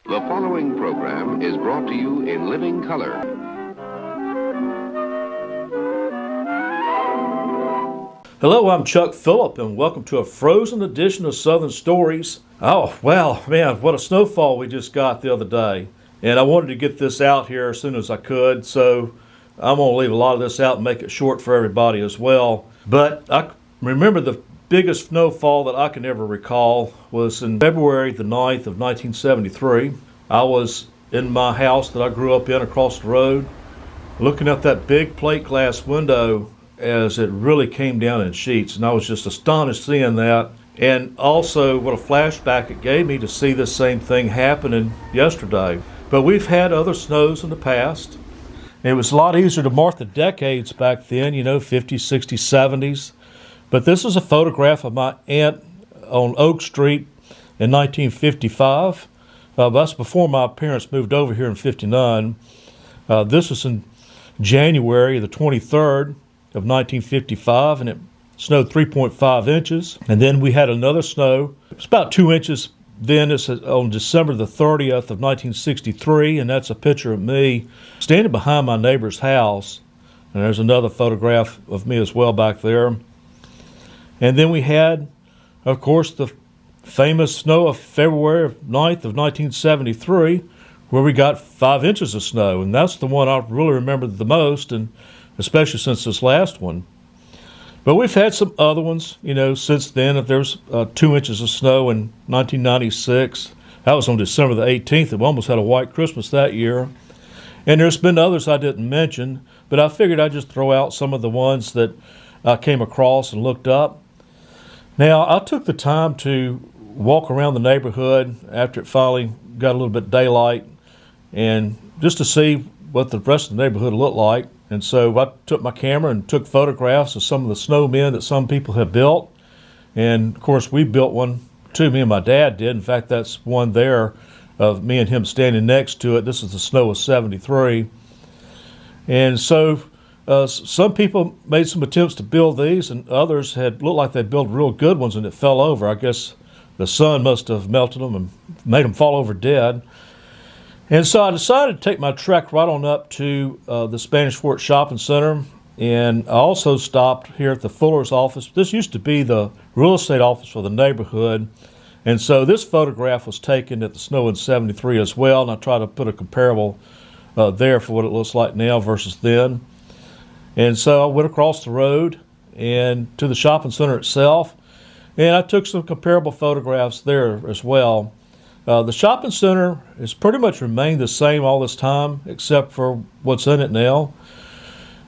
The following program is brought to you in living color. Hello, I'm Chuck Phillip, and welcome to a frozen edition of Southern Stories. Oh, wow, man, what a snowfall we just got the other day. And I wanted to get this out here as soon as I could, so I'm going to leave a lot of this out and make it short for everybody as well. But I remember the biggest snowfall that I can ever recall was in February the 9th of 1973. I was in my house that I grew up in across the road, looking at that big plate glass window as it really came down in sheets, and I was just astonished seeing that. And also what a flashback it gave me to see this same thing happening yesterday. But we've had other snows in the past. It was a lot easier to mark the decades back then, 50s, 60s, 70s. But this is a photograph of my aunt on Oak Street in 1955. That's before my parents moved over here in 59. This was in January the 23rd of 1955, and it snowed 3.5 inches. And then we had another snow. It was about 2 inches then. It's on December the 30th of 1963, and that's a picture of me standing behind my neighbor's house. And there's another photograph of me as well back there. And then we had, of course, the famous snow of February 9th of 1973, where we got 5 inches of snow. And that's the one I really remember the most, and especially since this last one. But we've had some other ones, since then. There's 2 inches of snow in 1996. That was on December the 18th. We almost had a white Christmas that year. And there's been others I didn't mention, but I figured I'd just throw out some of the ones that I came across and looked up. Now, I took the time to walk around the neighborhood after it finally got a little bit daylight, and just to see what the rest of the neighborhood looked like. And so I took my camera and took photographs of some of the snowmen that some people have built. And of course, we built one too, me and my dad did. In fact, that's one there of me and him standing next to it. This is the snow of 73. And so some people made some attempts to build these, and others had looked like they built real good ones, and it fell over. I guess the sun must have melted them and made them fall over dead. And so I decided to take my trek right on up to the Spanish Fort Shopping Center, and I also stopped here at the Fuller's office. This used to be the real estate office for the neighborhood, and so this photograph was taken at the snow in 73 as well, and I tried to put a comparable there for what it looks like now versus then. And so I went across the road and to the shopping center itself, and I took some comparable photographs there as well. The shopping center has pretty much remained the same all this time, except for what's in it now.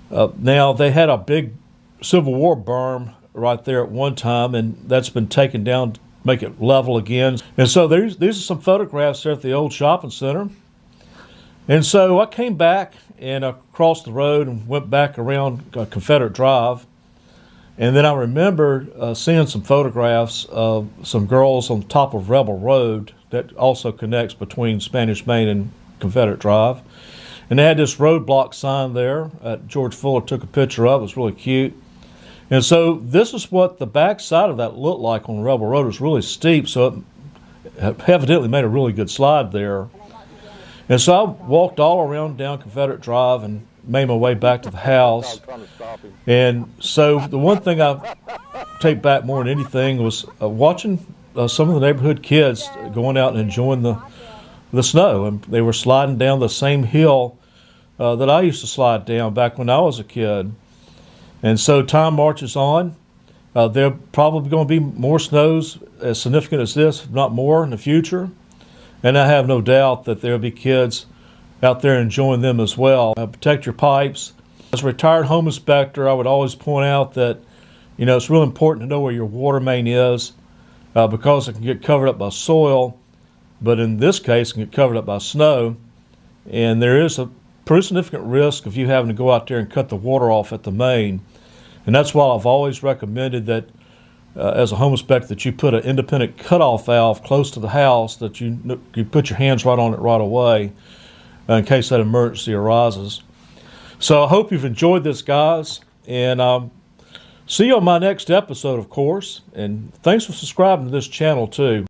Now, they had a big Civil War berm right there at one time, and that's been taken down to make it level again. And so these are some photographs there at the old shopping center. And so I came back and across the road and went back around Confederate Drive. And then I remember seeing some photographs of some girls on top of Rebel Road that also connects between Spanish Main and Confederate Drive. And they had this roadblock sign there that George Fuller took a picture of. It was really cute. And so this is what the back side of that looked like on Rebel Road. It was really steep, so it evidently made a really good slide there. And so I walked all around down Confederate Drive and made my way back to the house. And so the one thing I take back more than anything was watching some of the neighborhood kids going out and enjoying the snow. And they were sliding down the same hill that I used to slide down back when I was a kid. And so time marches on. There are probably going to be more snows as significant as this, if not more, in the future. And I have no doubt that there will be kids out there enjoying them as well. Protect your pipes. As a retired home inspector, I would always point out that, it's really important to know where your water main is because it can get covered up by soil, but in this case, it can get covered up by snow. And there is a pretty significant risk of you having to go out there and cut the water off at the main. And that's why I've always recommended that as a home inspector that you put an independent cutoff valve close to the house, that you put your hands right on it right away in case that emergency arises. So I hope you've enjoyed this, guys, and see you on my next episode, of course, and thanks for subscribing to this channel too.